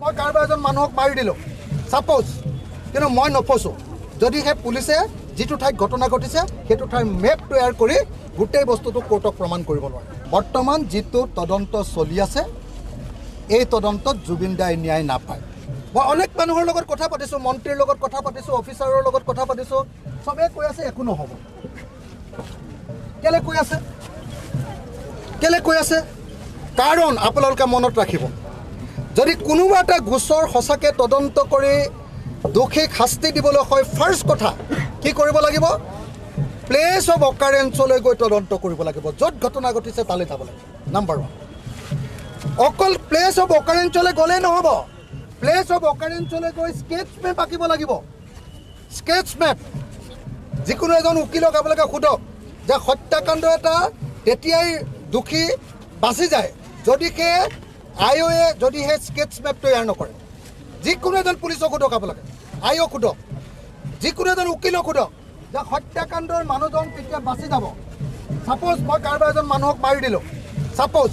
মই কাৰোবাৰ এজন মানুহক মাৰি দিলোঁ ছাপ'জ, কিন্তু মই নফচোঁ যদিহে পুলিচে যিটো ঠাইত ঘটনা ঘটিছে সেইটো ঠাইৰ মেপ তৈয়াৰ কৰি গোটেই বস্তুটো কোৰ্টক প্ৰমাণ কৰিব নোৱাৰে। বৰ্তমান যিটো তদন্ত চলি আছে এই তদন্তত জুবিন দাই ন্যায় নাপায়। মই অনেক মানুহৰ লগত কথা পাতিছোঁ, মন্ত্ৰীৰ লগত কথা পাতিছোঁ, অফিচাৰৰ লগত কথা পাতিছোঁ, চবেই কৈ আছে একো নহ'ব। কেলে কৈ আছে কাৰণ আপোনালোকে মনত ৰাখিব, যদি কোনোবা এটা গোচৰ সঁচাকৈ তদন্ত কৰি দোষীক শাস্তি দিবলৈ হয়, ফাৰ্ষ্ট কথা কি কৰিব লাগিব, প্লেচ অফ অকাৰেঞ্চলৈ গৈ তদন্ত কৰিব লাগিব, য'ত ঘটনা ঘটিছে তালৈ যাব লাগিব। নাম্বাৰ 1, অকল প্লেচ অফ অকাৰেঞ্চলৈ গ'লেই নহ'ব, প্লেচ অফ অকাৰেঞ্চলৈ গৈ স্কেচ মেপ আঁকিব লাগিব। স্কেচ মেপ যিকোনো এজন উকিলক আপোনালোকে সোধক যে হত্যাকাণ্ড এটা তেতিয়াই দোষী বাচি যায় যদিহে আইঅ'য়ে যদিহে স্কেচ মেপ তৈয়াৰ নকৰে। যিকোনো এজন পুলিচক সোধক, আপোনালোকে আইঅ'ক সোধক, যিকোনো এজন উকিলক সোধক যে হত্যাকাণ্ডৰ মানুহজন তেতিয়া বাচি যাব। ছাপ'জ মই কাৰোবাৰ এজন মানুহক মাৰি দিলোঁ ছাপ'জ,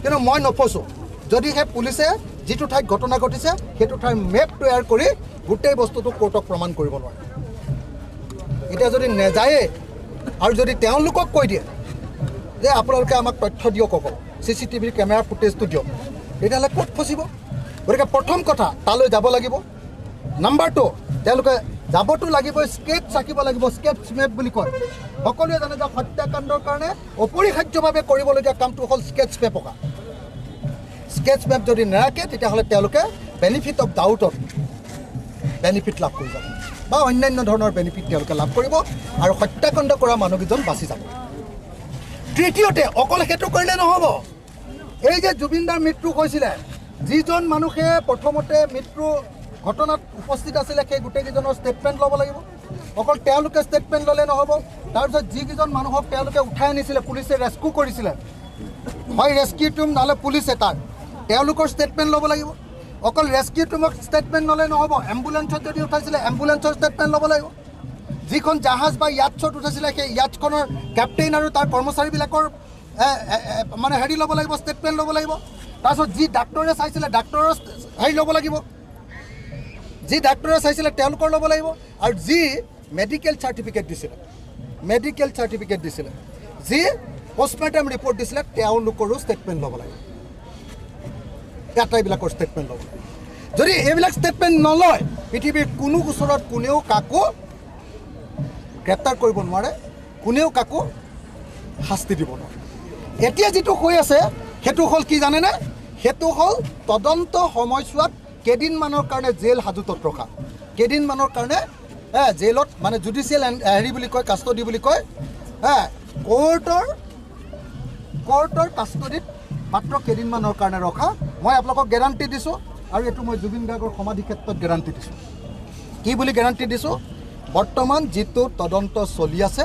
কিন্তু মই নফচোঁ যদিহে পুলিচে যিটো ঠাইত ঘটনা ঘটিছে সেইটো ঠাইৰ মেপ তৈয়াৰ কৰি গোটেই বস্তুটো কোৰ্টক প্ৰমাণ কৰিব নোৱাৰে। এতিয়া যদি নেযায়ে আৰু যদি তেওঁলোকক কৈ দিয়ে যে আপোনালোকে আমাক তথ্য দিয়ক, অকল CCTV কেমেৰা ফুটেজটো দিয়ক, তেতিয়াহ'লে ক'ত ফচিব? গতিকে প্ৰথম কথা তালৈ যাব লাগিব। নাম্বাৰ 2, তেওঁলোকে যাবতো লাগিবই, স্কেচ আঁকিব লাগিব, স্কেচ মেপ বুলি কয়। সকলোৱে জানে যে হত্যাকাণ্ডৰ কাৰণে অপৰিহাৰ্যভাৱে কৰিবলগীয়া কামটো হ'ল স্কেচ মেপ অঁকা। স্কেচ মেপ যদি নাৰাখে তেতিয়াহ'লে তেওঁলোকে বেনিফিট অফ ডাউটত বেনিফিট লাভ কৰি যাব বা অন্যান্য ধৰণৰ বেনিফিট তেওঁলোকে লাভ কৰিব আৰু হত্যাকাণ্ড কৰা মানুহকেইজন বাচি যাব। তৃতীয়তে অকল সেইটো কৰিলে নহ'ব, এই যে জুবিন দাৰ মৃত্যু হৈছিলে, যিজন মানুহে প্ৰথমতে মৃত্যু ঘটনাত উপস্থিত আছিলে সেই গোটেইকেইজনৰ ষ্টেটমেণ্ট ল'ব লাগিব। অকল তেওঁলোকে ষ্টেটমেণ্ট ল'লে নহ'ব, তাৰপিছত যিকেইজন মানুহক তেওঁলোকে উঠাই আনিছিলে, পুলিচে ৰেস্কিউ কৰিছিলে, হয় ৰেস্কিউ টিম নহ'লে পুলিচে তেওঁলোকৰ ষ্টেটমেণ্ট ল'ব লাগিব। অকল ৰেস্কিউ টিমক ষ্টেটমেণ্ট ল'লে নহ'ব, এম্বুলেঞ্চত যদি উঠাইছিলে এম্বুলেঞ্চৰ ষ্টেটমেণ্ট ল'ব লাগিব। যিখন জাহাজ বা য়াটছত উঠাইছিলে সেই য়াটখনৰ কেপ্টেইন আৰু তাৰ কৰ্মচাৰীবিলাকৰ মানে হেৰি ল'ব লাগিব, ষ্টেটমেণ্ট ল'ব লাগিব। তাৰপিছত যি ডাক্তৰে চাইছিলে ডাক্তৰৰ হেৰি ল'ব লাগিব, যি ডাক্তৰে চাইছিলে তেওঁলোকৰ ল'ব লাগিব, আৰু যি মেডিকেল চাৰ্টিফিকেট দিছিলে, যি পষ্টমৰ্টেম ৰিপৰ্ট দিছিলে তেওঁলোকৰো ষ্টেটমেণ্ট ল'ব লাগিব। আটাইবিলাকৰ ষ্টেটমেণ্ট ল'ব লাগিব। যদি এইবিলাক ষ্টেটমেণ্ট নলয় পৃথিৱীৰ কোনো গোচৰত কোনেও কাকো গ্ৰেপ্তাৰ কৰিব নোৱাৰে, কোনেও কাকো শাস্তি দিব নোৱাৰে। এতিয়া যিটো হৈ আছে সেইটো হ'ল কি জানেনে, সেইটো হ'ল তদন্ত সময়ছোৱাত কেইদিনমানৰ কাৰণে জেল হাজতত ৰখা, কেইদিনমানৰ কাৰণে জেলত মানে জুডিচিয়েল হেৰি বুলি কয়, কাষ্টডি বুলি কয়, কোৰ্টৰ কাষ্টডিত মাত্ৰ কেইদিনমানৰ কাৰণে ৰখা। মই আপোনালোকক গেৰাণ্টি দিছোঁ, আৰু এইটো মই জুবিন গাৰ্গৰ সমাধি ক্ষেত্ৰত গেৰাণ্টি দিছোঁ। কি বুলি গেৰাণ্টি দিছোঁ? বৰ্তমান যিটো তদন্ত চলি আছে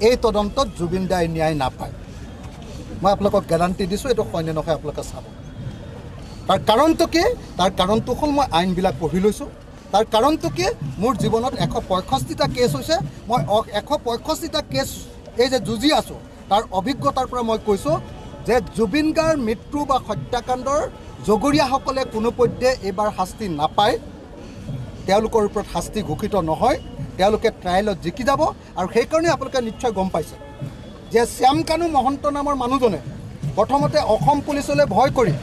এই তদন্তত জুবিন দাই ন্যায় নাপায়। মই আপোনালোকক গেৰাণ্টি দিছোঁ, এইটো হয়নে নহয় আপোনালোকে চাব। তাৰ কাৰণটো কি? তাৰ কাৰণটো হ'ল মই আইনবিলাক পঢ়ি লৈছোঁ। তাৰ কাৰণটো কি? মোৰ জীৱনত 165টা কেছ হৈছে, মই 165টা কেছ এই যে যুঁজি আছোঁ তাৰ অভিজ্ঞতাৰ পৰা মই কৈছোঁ যে জুবিন গাৰ্গৰ মৃত্যু বা হত্যাকাণ্ডৰ জগৰীয়াসকলে কোনোপধ্যে এইবাৰ শাস্তি নাপায়, তেওঁলোকৰ ওপৰত শাস্তি ঘোষিত নহয়, তেওঁলোকে ট্ৰায়েলত জিকি যাব। আৰু সেইকাৰণে আপোনালোকে নিশ্চয় গম পাইছে যে শ্যামকানু মহন্ত নামৰ মানুহজনে প্ৰথমতে অসম পুলিচলৈ ভয় কৰি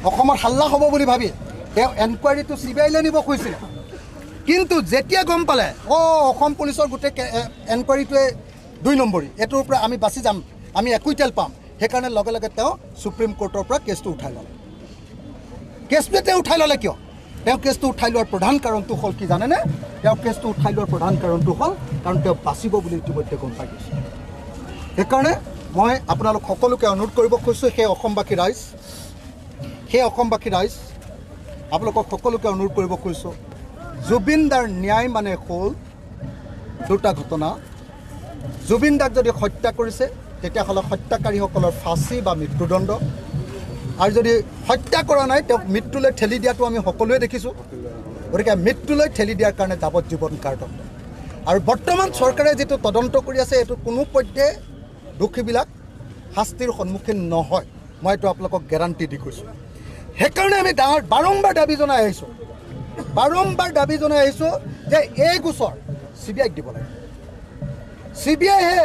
অসমত হাল্লা হ'ব বুলি ভাবি তেওঁ এনকুৱাৰীটো CBIলৈ নিব খুজিছিলে, কিন্তু যেতিয়া গম পালে অসম পুলিচৰ গোটেই এনকুৱাৰীটোৱে 2 নম্বৰী, এইটোৰ পৰা আমি বাচি যাম, আমি একুইটেল পাম, সেইকাৰণে লগে লগে তেওঁ সুপ্ৰিম কোৰ্টৰ পৰা কেছটো উঠাই ল'লে। কেছটো তেওঁ উঠাই ল'লে কিয়? তেওঁ কেছটো উঠাই লোৱাৰ প্ৰধান কাৰণটো হ'ল কি জানেনে? তেওঁ কেছটো উঠাই লোৱাৰ প্ৰধান কাৰণটো হ'ল কাৰণ তেওঁ বাচিব বুলি ইতিমধ্যে গম পাই গৈছে। সেইকাৰণে মই আপোনালোক সকলোকে অনুৰোধ কৰিব খুজিছোঁ, সেই অসমবাসী ৰাইজ আপোনালোকক সকলোকে অনুৰোধ কৰিব খুজিছোঁ, জুবিন দাৰ ন্যায় মানে হ'ল 2টা ঘটনা। জুবিন দাক যদি হত্যা কৰিছে তেতিয়াহ'লে হত্যাকাৰীসকলৰ ফাঁচী বা মৃত্যুদণ্ড, আৰু যদি হত্যা কৰা নাই তেওঁক মৃত্যুলৈ ঠেলি দিয়াটো আমি সকলোৱে দেখিছোঁ। গতিকে মৃত্যুলৈ ঠেলি দিয়াৰ কাৰণে যাৱজ্জীৱন কাৰাদণ্ড। আৰু বৰ্তমান চৰকাৰে যিটো তদন্ত কৰি আছে এইটো কোনোপধ্যে দোষীবিলাক শাস্তিৰ সন্মুখীন নহয়, মই এইটো আপোনালোকক গেৰাণ্টি দি কৈছোঁ। সেইকাৰণে আমি বাৰম্বাৰ দাবী জনাই আহিছোঁ যে এই গোচৰ CBIক দিব লাগে। CBIহে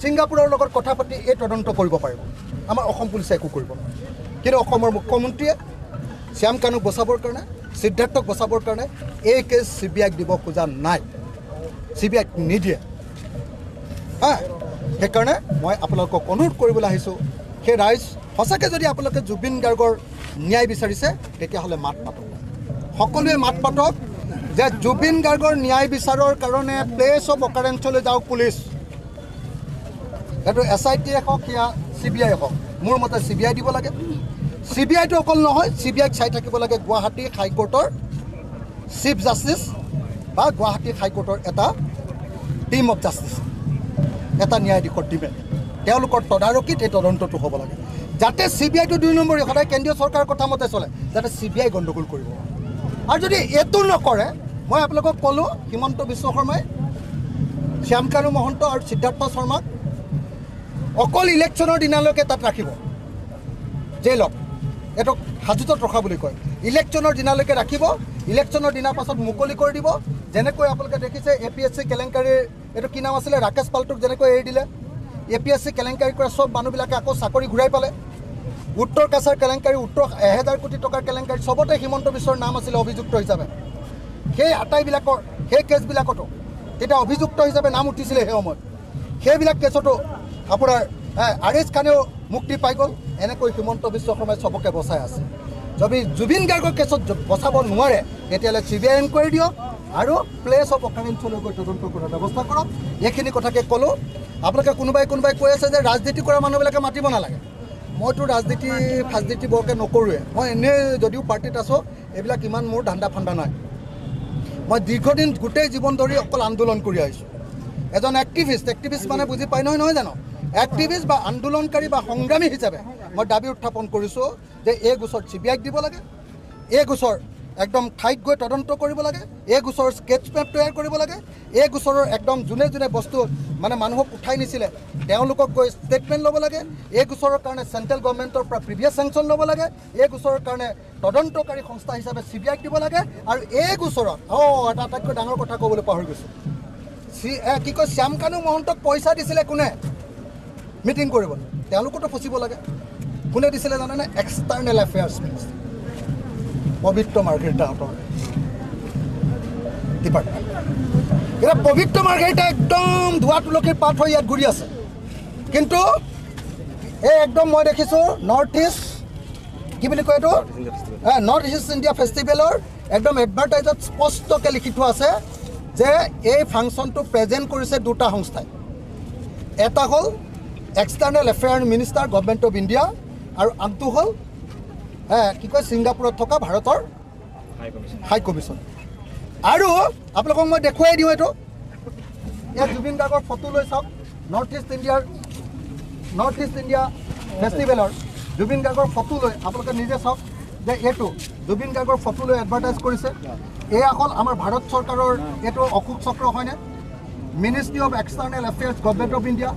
ছিংগাপুৰৰ লগত কথা পাতি এই তদন্ত কৰিব পাৰিব, আমাৰ অসম পুলিচে একো কৰিব নোৱাৰে। কিন্তু অসমৰ মুখ্যমন্ত্ৰীয়ে শ্যাম কানুক বচাবৰ কাৰণে, সিদ্ধাৰ্থক বচাবৰ কাৰণে এই কেছ CBIক দিব খোজা নাই, CBIক নিদিয়ে। সেইকাৰণে মই আপোনালোকক অনুৰোধ কৰিবলৈ আহিছোঁ, সেই ৰাইজ সঁচাকৈ যদি আপোনালোকে জুবিন গাৰ্গৰ ন্যায় বিচাৰিছে তেতিয়াহ'লে মাত পাতক, সকলোৱে মাত পাতক যে জুবিন গাৰ্গৰ ন্যায় বিচাৰৰ কাৰণে প্লেচ অফ অকাৰেঞ্চলৈ যাওক পুলিচ। সেইটো SIT হওক সেয়া CBI হওক, মোৰ মতে CBI দিব লাগে। CBIটো অকল নহয়, CBIক চাই থাকিব লাগে গুৱাহাটী হাইকোৰ্টৰ চিফ জাষ্টিচ বা গুৱাহাটী হাইকোৰ্টৰ এটা টিম অফ জাষ্টিচ, এটা ন্যায়াধীশৰ টিমে, তেওঁলোকৰ তদাৰকীত এই তদন্তটো হ'ব লাগে, যাতে CBIটো 2 নম্বৰী সদায় কেন্দ্ৰীয় চৰকাৰৰ কথা মতে চলে, যাতে CBI গণ্ডগোল কৰিব। আৰু যদি এইটো নকৰে, মই আপোনালোকক ক'লোঁ হিমন্ত বিশ্ব শৰ্মাই শ্যাম কানু মহন্ত আৰু সিদ্ধাৰ্থ শৰ্মাক অকল ইলেকশ্যনৰ দিনালৈকে তাত ৰাখিব, জেইলত, এইটো হাজোতত ৰখা বুলি কয়। ইলেকশ্যনৰ দিনালৈকে ৰাখিব, ইলেকশ্যনৰ দিনাৰ পাছত মুকলি কৰি দিব। যেনেকৈ আপোনালোকে দেখিছে APSC কেলেংকাৰীৰ এইটো কি নাম আছিলে, ৰাকেশ পালটোক যেনেকৈ এৰি দিলে, APSC কেলেংকাৰী কৰা চব মানুহবিলাকে আকৌ চাকৰি ঘূৰাই পালে। উত্তৰ কাছাৰ কেলেংকাৰী, 1000 কোটি টকাৰ কেলেংকাৰী, চবতে হিমন্ত বিশ্বৰ নাম আছিলে অভিযুক্ত হিচাপে। সেই আটাইবিলাকৰ সেই কেছবিলাকতো তেতিয়া অভিযুক্ত হিচাপে নাম উঠিছিলে সেই সময়ত। সেইবিলাক কেছতো আপোনাৰ আৰিজ খানেও মুক্তি পাই গ'ল। এনেকৈ হিমন্ত বিশ্ব শৰ্মাই চবকে বচাই আছে। যদি জুবিন গাৰ্গৰ কেছত বচাব নোৱাৰে তেতিয়াহ'লে CBI এনকুৱাৰী দিয়ক আৰু প্লেচ অফ অকাৰেঞ্চলৈ গৈ তদন্ত কৰাৰ ব্যৱস্থা কৰক। এইখিনি কথাকে ক'লোঁ। আপোনালোকে কোনোবাই কৈ আছে যে ৰাজনীতি কৰা মানুহবিলাকে মাতিব নালাগে। মইতো ফাজনীতি বৰকৈ নকৰোঁৱে। মই এনেই যদিও পাৰ্টিত আছোঁ, এইবিলাক ইমান মোৰ ধান্দা ফান্দা নাই। মই দীৰ্ঘদিন গোটেই জীৱন ধৰি অকল আন্দোলন কৰি আহিছোঁ। এজন এক্টিভিষ্ট মানে বুজি পাই নহয় জানো? এক্টিভিষ্ট বা আন্দোলনকাৰী বা সংগ্ৰামী হিচাপে মই দাবী উত্থাপন কৰিছোঁ যে এই গোচৰ CBIক দিব লাগে, এই গোচৰ একদম ঠাইত গৈ তদন্ত কৰিব লাগে, এই গোচৰৰ স্কেটছ মেপ তৈয়াৰ কৰিব লাগে, এই গোচৰৰ একদম যোনে বস্তু মানে মানুহক উঠাই নিছিলে তেওঁলোকক গৈ ষ্টেটমেণ্ট ল'ব লাগে, এই গোচৰৰ কাৰণে চেণ্ট্ৰেল গভৰ্ণমেণ্টৰ পৰা প্ৰিভিয়াছ চেংচন ল'ব লাগে, এই গোচৰৰ কাৰণে তদন্তকাৰী সংস্থা হিচাপে CBIক দিব লাগে। আৰু এই গোচৰত এটা আটাইতকৈ ডাঙৰ কথা ক'বলৈ পাহৰি গৈছোঁ, কি কয়, শ্যাম কানু মহন্তক পইচা দিছিলে কোনে মিটিং কৰিবলৈ? তেওঁলোকতো ফচিব লাগে। কোনে দিছিলে জানেনে? এক্সটাৰ্নেল এফেয়াৰ্ছ মিনিষ্টাৰ পবিত্ৰ মাৰ্ঘেৰিটাহঁতৰ ডিপাৰ্টমেণ্ট। এতিয়া পবিত্ৰ মাৰ্ঘেৰিটা একদম ধোৱা তুলসীৰ পাত হৈ ইয়াত ঘূৰি আছে, কিন্তু এই একদম মই দেখিছোঁ নৰ্থ ইষ্ট কি বুলি কয় এইটো নৰ্থ ইষ্ট ইণ্ডিয়া ফেষ্টিভেলৰ একদম এডভাৰটাইজত স্পষ্টকৈ লিখি থোৱা আছে যে এই ফাংচনটো প্ৰেজেণ্ট কৰিছে দুটা সংস্থাই। এটা হ'ল external affair minister government of India আৰু আনটো হ'ল কি কয় ছিংগাপুৰত থকা ভাৰতৰ হাই কমিশ্যন। আৰু আপোনালোকক মই দেখুৱাই দিওঁ, এইটো ইয়াত জুবিন গাৰ্গৰ ফটো লৈ চাওক। নৰ্থ ইষ্ট ইণ্ডিয়া ফেষ্টিভেলৰ জুবিন গাৰ্গৰ ফটো লৈ আপোনালোকে নিজে চাওক যে এইটো জুবিন গাৰ্গৰ ফটো লৈ এডভাৰটাইজ কৰিছে। এয়া হ'ল আমাৰ ভাৰত চৰকাৰৰ এইটো অশোক চক্ৰ হয়নে? Ministry of external affairs government of India,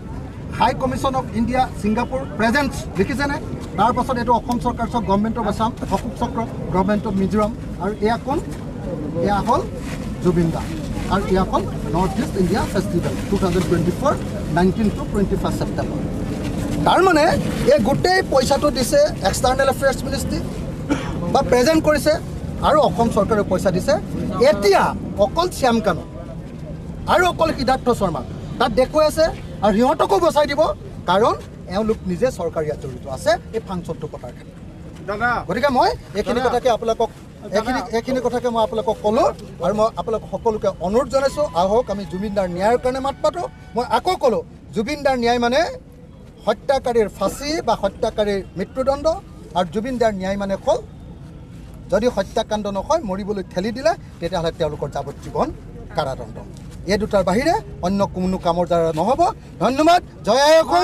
high commission of India Singapore presents লিখিছেনে? তাৰপাছত এইটো অসম চৰকাৰ চব গভৰ্ণমেণ্ট অফ আছাম, অশোক চক্ৰ গভৰ্ণমেণ্ট অফ মিজোৰাম, আৰু এয়া কোন? এয়া হ'ল জুবিন দা, আৰু এয়া হ'ল north east India festival 2024 19 to 21 September. তাৰমানে এই গোটেই পইচাটো দিছে এক্সটাৰ্নেল এফেয়াৰ্ছ মিনিষ্ট্ৰী বা প্ৰেজেণ্ট কৰিছে, আৰু অসম চৰকাৰে পইচা দিছে। এতিয়া অকল শ্যাম কানু আৰু অকল সিদ্ধাৰ্থ শৰ্মা তাত দেখুৱাই আছে, আৰু সিহঁতকো বচাই দিব, কাৰণ এওঁলোক নিজে চৰকাৰী জড়িত আছে এই ফাংচনটো পতাৰ ক্ষেত্ৰত। গতিকে মই এইখিনি কথাকে মই আপোনালোকক ক'লোঁ, আৰু মই আপোনালোক সকলোকে অনুৰোধ জনাইছোঁ, আহক আমি জুবিন দাৰ ন্যায়ৰ কাৰণে মাত পাতোঁ। মই আকৌ ক'লোঁ, জুবিন দাৰ ন্যায় মানে হত্যাকাৰীৰ ফাঁচি বা হত্যাকাৰীৰ মৃত্যুদণ্ড, আৰু জুবিন দাৰ ন্যায় মানে হ'ল যদি হত্যাকাণ্ড নহয় মৰিবলৈ ঠেলি দিলে তেতিয়াহ'লে তেওঁলোকৰ যাৱজ্জীৱন কাৰাদণ্ড। এই দুটাৰ বাহিৰে অন্য কোনো কামৰ দ্বাৰা নহ'ব। ধন্যবাদ। জয় আই অসম।